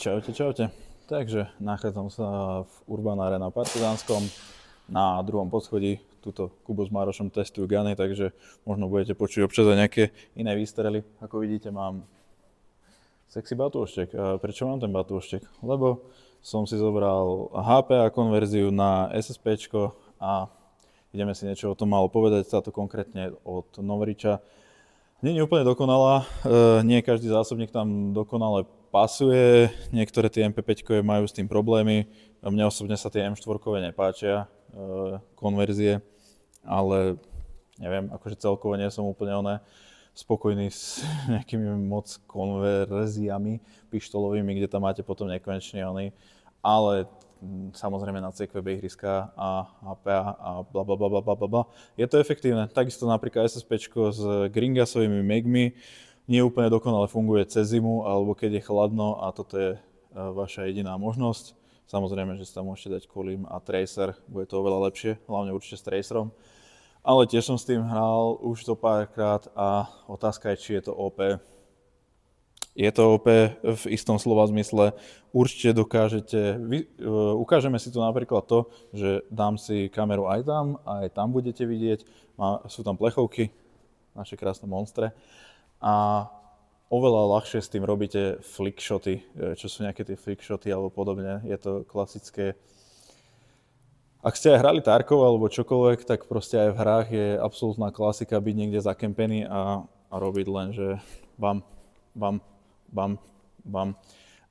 Čaute, čaute. Takže nachádzam sa v Urban Arena Partizánskom na druhom poschodí. Tuto Kubo s Márošom testujú guny, takže možno budete počuť občas aj nejaké iné výstrely. Ako vidíte, mám sexy batôštek. Prečo mám ten batôštek? Lebo som si zobral HPA konverziu na SSPčko a ideme si niečo o tom malo povedať, táto konkrétne od Novriča. Nie je úplne dokonalá, nie každý zásobník tam dokonale pasuje, niektoré tie MP5 majú s tým problémy, mne osobne sa tie M4 nepáčia, konverzie, ale neviem, akože celkovo nie som úplne spokojný s nejakými moc konverziami pištolovými, kde tam máte potom nekonečne ale samozrejme na CQB ihriska a HPA a blablabla. Je to efektívne. Takisto napríklad SSPčko s Gringasovými megmi nie úplne dokonale funguje cez zimu alebo keď je chladno a toto je vaša jediná možnosť. Samozrejme, že si tam môžete dať Kolim a Tracer, bude to oveľa lepšie, hlavne určite s Tracerom. Ale tiež som s tým hral už to párkrát a otázka je, či je to OP. Je to OP v istom slova zmysle. Určite dokážete, ukážeme si tu napríklad to, že dám si kameru aj tam budete vidieť. Sú tam plechovky, naše krásne monstre. A oveľa ľahšie s tým robíte flickshoty, čo sú nejaké tie flickshoty alebo podobne. Je to klasické. Ak ste aj hrali Tarkov alebo čokoľvek, tak proste aj v hrách je absolútna klasika byť niekde zakempený a robiť len, že bam.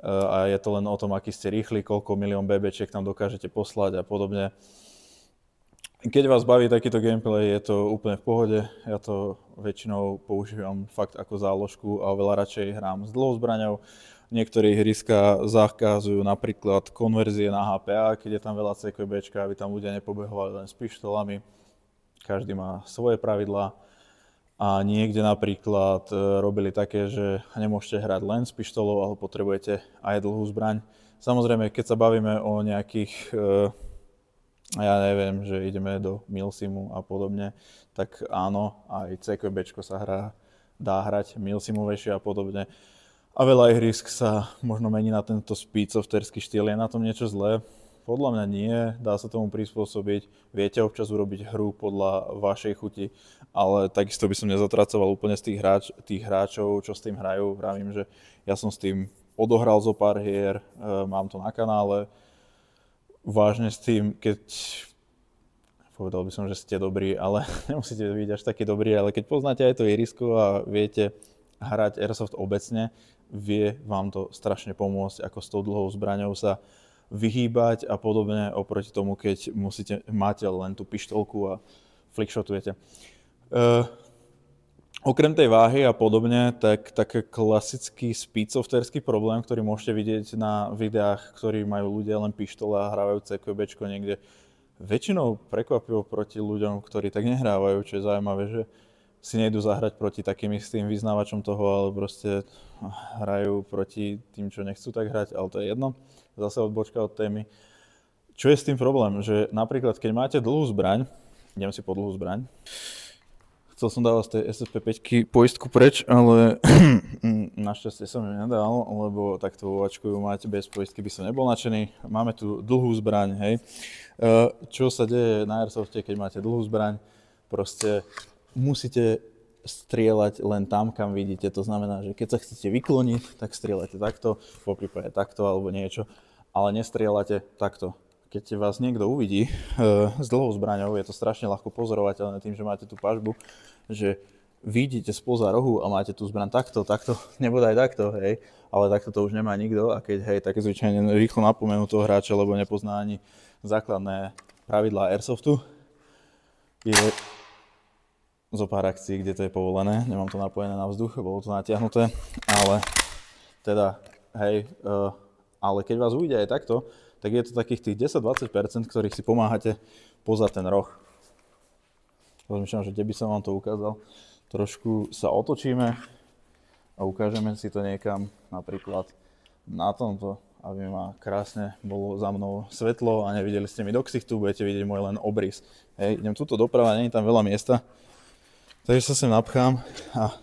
A je to len o tom, aký ste rýchli, koľko milión BBčiek tam dokážete poslať a podobne. Keď vás baví takýto gameplay, je to úplne v pohode. Ja to väčšinou používam fakt ako záložku a oveľa radšej hrám s dlhou zbraňou. Niektorí ihriska zakazujú napríklad konverzie na HPA, keď je tam veľa CQBčka, aby tam ľudia nepobehovali len s pištolami. Každý má svoje pravidlá. A niekde napríklad robili také, že nemôžete hrať len s pištolou, ale potrebujete aj dlhú zbraň. Samozrejme, keď sa bavíme o nejakých, ja neviem, že ideme do Milsimu a podobne, tak áno, aj CQBčko sa dá hrať Milsimovejšie a podobne. A veľa ihrisk sa možno mení na tento speedsofterský štýl. Je na tom niečo zlé? Podľa mňa nie, dá sa tomu prispôsobiť, viete občas urobiť hru podľa vašej chuti, ale takisto by som nezatracoval úplne z tých hráčov, čo s tým hrajú. Vravím, že ja som s tým odohral zo pár hier, mám to na kanále, vážne s tým, keď povedal by som, že ste dobrí, ale nemusíte byť až taký dobrý, ale keď poznáte aj to ihrisko a viete hrať Airsoft obecne, vie vám to strašne pomôcť, ako s tou dlhou zbraňou sa vyhýbať a podobne oproti tomu, keď máte len tú pištolku a flickshotujete. Okrem tej váhy a podobne, tak klasický speedsofterský problém, ktorý môžete vidieť na videách, ktorí majú ľudia len pištole a hrávajú CQBčko niekde, väčšinou prekvapivo proti ľuďom, ktorí tak nehrávajú, čo je zaujímavé, že si nejdu zahrať proti takým istým vyznávačom toho, ale proste hrajú proti tým, čo nechcú tak hrať, ale to je jedno. Zase odbočka od témy. Čo je s tým problém? Že napríklad, keď máte dlhú zbraň, idem si po dlhú zbraň, chcel som dávať z tej SSP5 poistku preč, ale našťastie som ju nedal, lebo takto vo vačku ju máte bez poistky, by som nebol nadšený. Máme tu dlhú zbraň, hej. Čo sa deje na Airsofte, keď máte dlhú zbraň? Proste musíte strieľať len tam, kam vidíte. To znamená, že keď sa chcete vykloniť, tak strieľate takto, poprípade takto alebo niečo, ale nestrieľate takto. Keď vás niekto uvidí s dlhou zbraňou, je to strašne ľahko pozorovateľné tým, že máte tú pažbu, že vidíte spoza rohu a máte tú zbraň takto, nebodaj takto, hej, ale takto to už nemá nikto a keď, hej, tak zvyčajne rýchlo napomenú toho hráča, lebo nepozná ani základné pravidlá Airsoftu. Je zo pár akcií, kde to je povolené, nemám to napojené na vzduch, bolo to natiahnuté, ale teda, hej, ale keď vás uvidia aj takto, tak je to takých tých 10-20%, ktorých si pomáhate poza ten roh. Rozmýšľam, že kde by som vám to ukázal. Trošku sa otočíme a ukážeme si to niekam, napríklad na tomto, aby ma krásne bolo za mnou svetlo a nevideli ste mi do ksichtu, budete vidieť môj len obrys. Hej, idem tuto doprava, nie je tam veľa miesta. Takže sa sem napchám a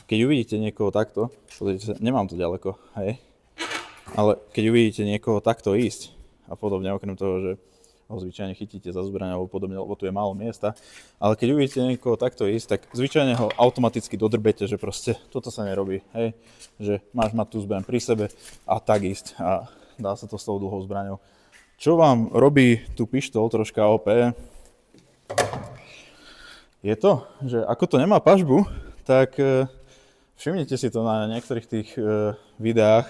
keď uvidíte niekoho takto, pozrite sa, nemám to ďaleko, hej. Ale keď uvidíte niekoho takto ísť a podobne, okrem toho, že ho zvyčajne chytíte za zbraň alebo podobne, lebo tu je málo miesta, ale keď uvidíte niekoho takto ísť, tak zvyčajne ho automaticky dodrbete, že proste toto sa nerobí, hej, že máš mať tú zbraň pri sebe a tak ísť a dá sa to s tou dlhou zbraňou. Čo vám robí tú pištol troška OP, je to, že ako to nemá pažbu, tak všimnite si to na niektorých tých videách,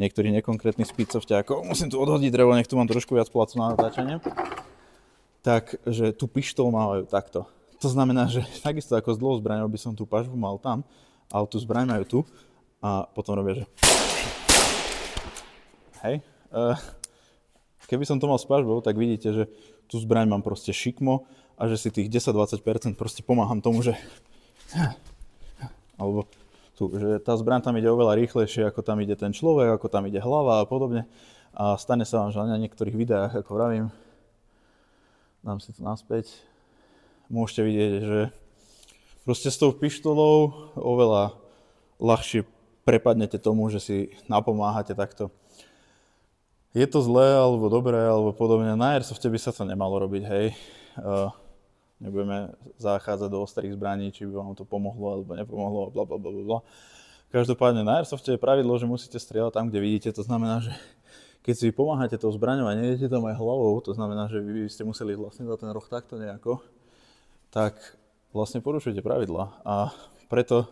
niektorých nekonkrétnych spicovťákov. Musím tu odhodiť drevo, nech tu mám trošku viac placu na natáčanie. Takže tú pištol majú takto. To znamená, že takisto ako s dlhou zbraňou by som tú pažbu mal tam, ale tú zbraň majú tu a potom robia, že... Hej. Keby som to mal s pažbou, tak vidíte, že tú zbraň mám proste šikmo a že si tých 10-20% proste pomáham tomu, že... Alebo... že tá zbraň tam ide oveľa rýchlejšie, ako tam ide ten človek, ako tam ide hlava a podobne. A stane sa vám, že na niektorých videách, ako vravím, dám si to naspäť, môžete vidieť, že proste s tou pištolou oveľa ľahšie prepadnete tomu, že si napomáhate takto. Je to zlé, alebo dobré, alebo podobne. Na airsofte by sa to nemalo robiť, hej. Nebudeme zachádzať do ostrých zbraní, či by vám to pomohlo alebo nepomohlo, blablabla. Každopádne na airsofte je pravidlo, že musíte strieľať tam, kde vidíte. To znamená, že keď si pomáhate tou zbraňou a nejdete tam aj hlavou, to znamená, že vy ste museli vlastne za ten roh takto nejako, tak vlastne porušujete pravidla. A preto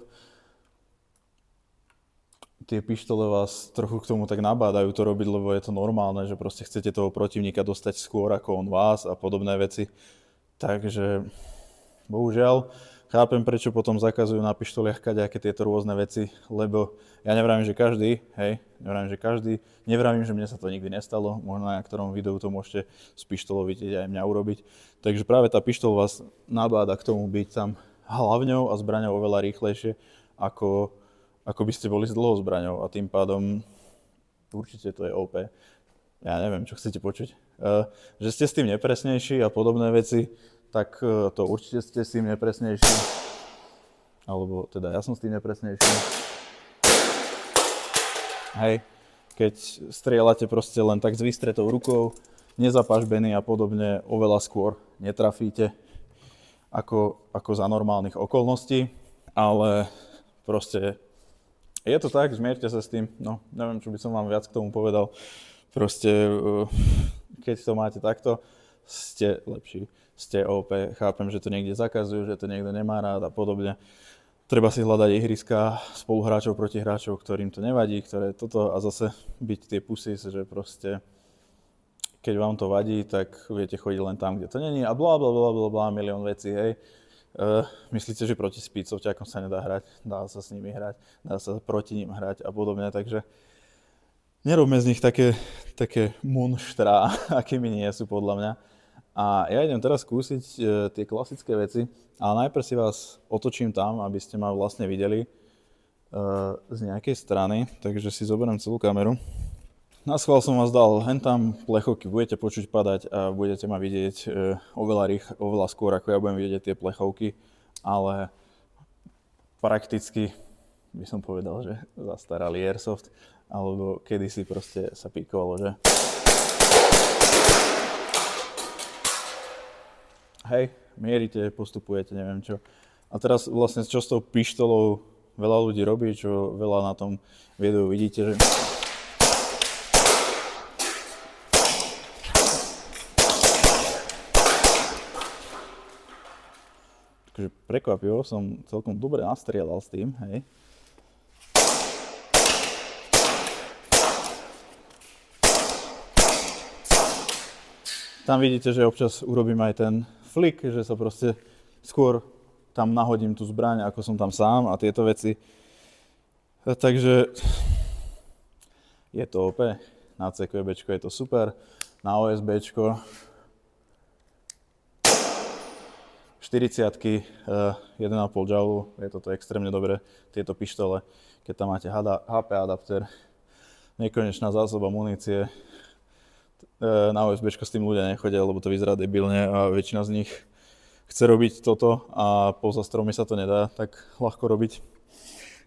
tie pištole vás trochu k tomu tak nabádajú to robiť, lebo je to normálne, že proste chcete toho protivníka dostať skôr ako on vás a podobné veci. Takže, bohužiaľ, chápem, prečo potom zakazujú na pištoliach kadejaké tieto rôzne veci, lebo ja nevravím, že každý, nevravím, že mne sa to nikdy nestalo, možno na ktorom videu to môžete s pištolou vidieť aj mňa urobiť. Takže práve tá pištol vás nabáda k tomu byť tam hlavňou a zbraňou oveľa rýchlejšie, ako by ste boli s dlhou zbraňou a tým pádom určite to je OP. Ja neviem, čo chcete počuť. Že ste s tým nepresnejší a podobné veci, tak to určite ste s tým nepresnejší. Alebo teda ja som s tým nepresnejší. Hej, keď strieľate proste len tak s vystretou rukou, nezapažbený a podobne, oveľa skôr netrafíte ako za normálnych okolností. Ale proste je to tak, zmierte sa s tým. No, neviem, čo by som vám viac k tomu povedal. Proste, keď to máte takto, ste lepší, ste OP. Chápem, že to niekde zakazujú, že to niekto nemá rád a podobne. Treba si hľadať ihriska spoluhráčov proti hráčov, ktorým to nevadí, ktoré toto a zase byť tie pussys, že proste keď vám to vadí, tak viete chodiť len tam, kde to není a blablabla, milión vecí, hej. Myslíte, že proti spícovťakom sa nedá hrať? Dá sa s nimi hrať, dá sa proti ním hrať a podobne, takže nerobme z nich také monštrá, akými nie sú podľa mňa. A ja idem teraz skúsiť tie klasické veci, ale najprv si vás otočím tam, aby ste ma vlastne videli z nejakej strany, takže si zoberiem celú kameru. Na schvál som vás dal hentam plechovky, budete počuť padať a budete ma vidieť oveľa skôr, ako ja budem vidieť tie plechovky, ale prakticky by som povedal, že zastaralý airsoft, alebo kedysi proste sa píkovalo, že hej, mierite, postupujete, neviem čo. A teraz vlastne čo s tou pištolou veľa ľudí robí, čo veľa na tom videu vidíte, že takže prekvapivo som celkom dobre nastrieľal s tým, hej. Tam vidíte, že občas urobím aj ten flick, že sa proste skôr tam nahodím tú zbraň, ako som tam sám a tieto veci. Takže je to OP. Na CQBčko je to super. Na OSBčko 40-ky, 1,5 joule, je toto extrémne dobré, tieto pištole, keď tam máte HP adapter, nekonečná zásoba munície. Na OSBčko s tým ľudia nechodia, lebo to vyzerá debilne a väčšina z nich chce robiť toto a poza stromy sa to nedá tak ľahko robiť.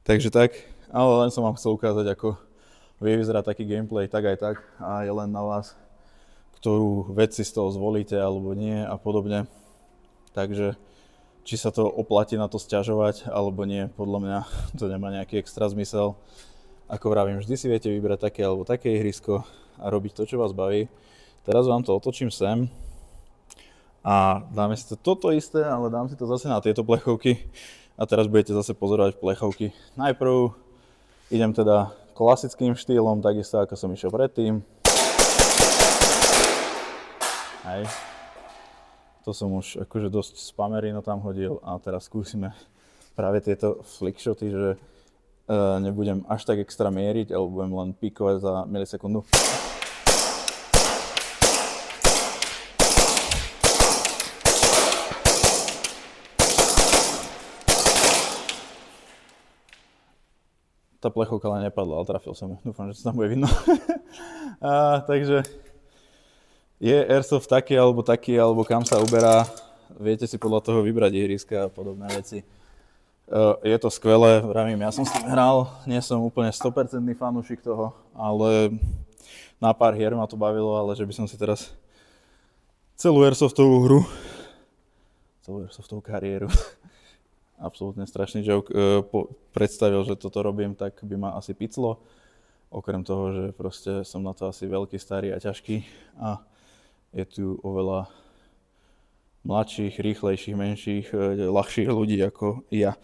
Takže tak, ale len som vám chcel ukázať, ako vie vyzerať taký gameplay tak aj tak a je len na vás, ktorú vec si z toho zvolíte alebo nie a podobne. Takže či sa to oplatí na to sťažovať alebo nie, podľa mňa to nemá nejaký extra zmysel. Ako vravím, vždy si viete vybrať také alebo také ihrisko a robiť to, čo vás baví. Teraz vám to otočím sem a dáme si to toto isté, ale dám si to zase na tieto plechovky a teraz budete zase pozorovať plechovky. Najprv idem teda klasickým štýlom, takisto ako som išiel predtým. Hej. To som už akože dosť spamerino tam hodil a teraz skúsime práve tieto flickshoty, že nebudem až tak extra mieriť, ale budem len píkovať za milisekundu. Tá plechovka ale nepadla, ale trafil som ju. Dúfam, že to tam bude vidno. Takže je airsoft taký, alebo kam sa uberá. Viete si podľa toho vybrať ihriska a podobné veci. Je to skvelé, vravím, ja som s tým hral, nie som úplne 100% fanúšik toho, ale na pár hier ma to bavilo, ale že by som si teraz celú airsoftovú kariéru, absolútne strašný joke, predstavil, že toto robím, tak by ma asi piclo. Okrem toho, že proste som na to asi veľký, starý a ťažký a je tu oveľa mladších, rýchlejších, menších, ľahších ľudí ako ja,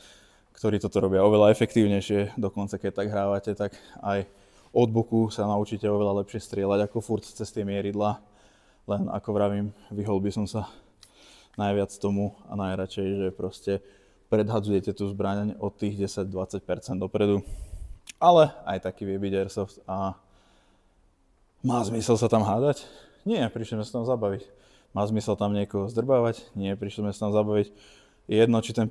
ktorí toto robia oveľa efektívnejšie. Dokonca keď tak hrávate, tak aj od boku sa naučíte oveľa lepšie strieľať ako furt cez tie mieridlá. Len ako vravím, vyhol by som sa najviac tomu a najradšej, že proste predhadzujete tú zbraň od tých 10-20% dopredu. Ale aj taký vie byť airsoft a má zmysel sa tam hádať? Nie, prišli sme sa tam zabaviť. Má zmysel tam niekoho zdrbávať? Nie, prišli sme sa tam zabaviť. Je jedno, či ten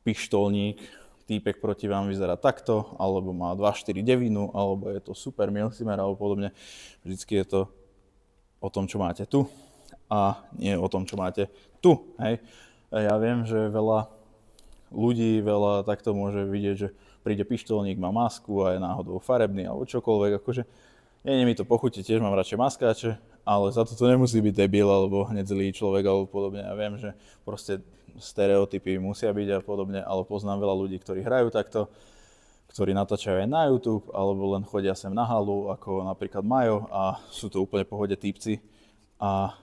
pištolník, týpek proti vám vyzerá takto, alebo má 2,4 devinu, alebo je to super milsimer, alebo podobne. Vždycky je to o tom, čo máte tu a nie o tom, čo máte tu. Hej. Ja viem, že veľa ľudí, veľa takto môže vidieť, že príde pištolník, má masku a je náhodou farebný alebo čokoľvek, akože nie mi to pochutí, tiež mám radšej maskáče, ale za to nemusí byť debil alebo hneď zlý človek alebo podobne. Ja viem, že proste stereotypy musia byť a podobne, ale poznám veľa ľudí, ktorí hrajú takto, ktorí natáčajú aj na YouTube alebo len chodia sem na halu, ako napríklad Majo a sú to úplne pohode týpci a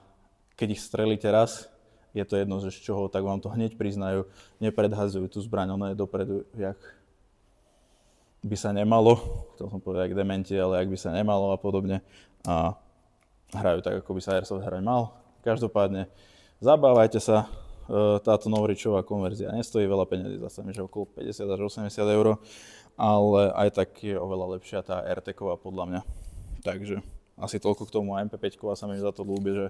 keď ich strelíte raz, je to jedno, že z čoho, tak vám to hneď priznajú, nepredhazujú tú zbraň, ono je dopredu, jak by sa nemalo, chcel som povedať jak dementi, ale jak by sa nemalo a podobne a hrajú tak, ako by sa airsoft hrať mal. Každopádne zabávajte sa, táto Novričová konverzia nestojí veľa peniazí, zase mi, že okolo 50 až 80 eur, ale aj tak je oveľa lepšia tá RTková podľa mňa. Takže asi toľko k tomu, a MP5 sa mi za to ľúbi, že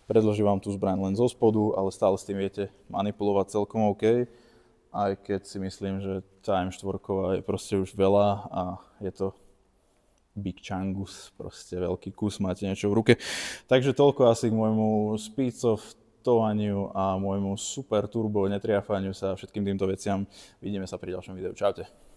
predloží vám tú zbraň len zo spodu, ale stále s tým viete manipulovať celkom OK. Aj keď si myslím, že tá M4 je proste už veľa a je to big changus, proste veľký kus, máte niečo v ruke. Takže toľko asi k môjmu speedsoftovaniu a môjmu super turbo netriafaniu sa všetkým týmto veciam. Vidíme sa pri ďalšom videu. Čaute.